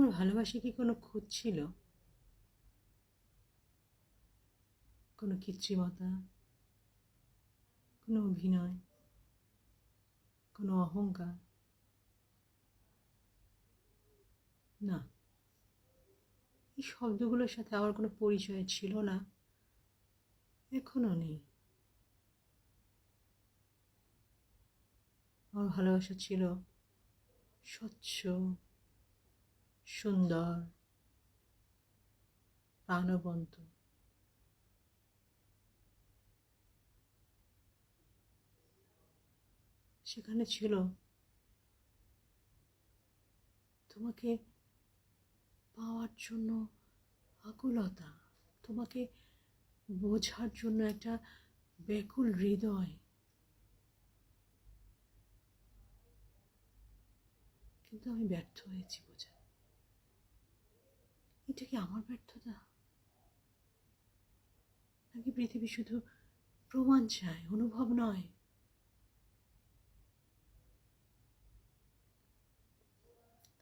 আমার ভালোবাসা কি কোনো খুঁত ছিল? কোনো কৃত্রিমতা, কোনো অভিনয়, কোনো অহংকার? না, এই শব্দগুলোর সাথে আমার কোনো পরিচয় ছিল না, এখনো নেই। আমার ভালোবাসা ছিল স্বচ্ছ, সুন্দর, প্রাণবন্ত। সেখানে ছিল তোমাকে পাওয়ার জন্য আকুলতা, তোমাকে বোঝার জন্য একটা ব্যাকুল হৃদয়। কিন্তু আমি ব্যর্থ হয়েছি বোঝা। এটা কি আমার ব্যর্থতা, নাকি পৃথিবী শুধু প্রমাণ চায়, অনুভব নয়?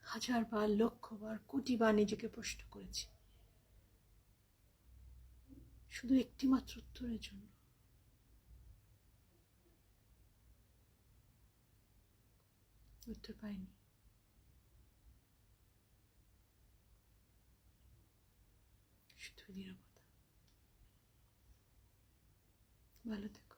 হাজার বার, লক্ষ বার, কোটি বার নিজেকে প্রশ্ন করেছি, শুধু একটি মাত্র উত্তরের জন্য। উত্তর পাইনি। শুধু নীরবতা। ভালো থেকো।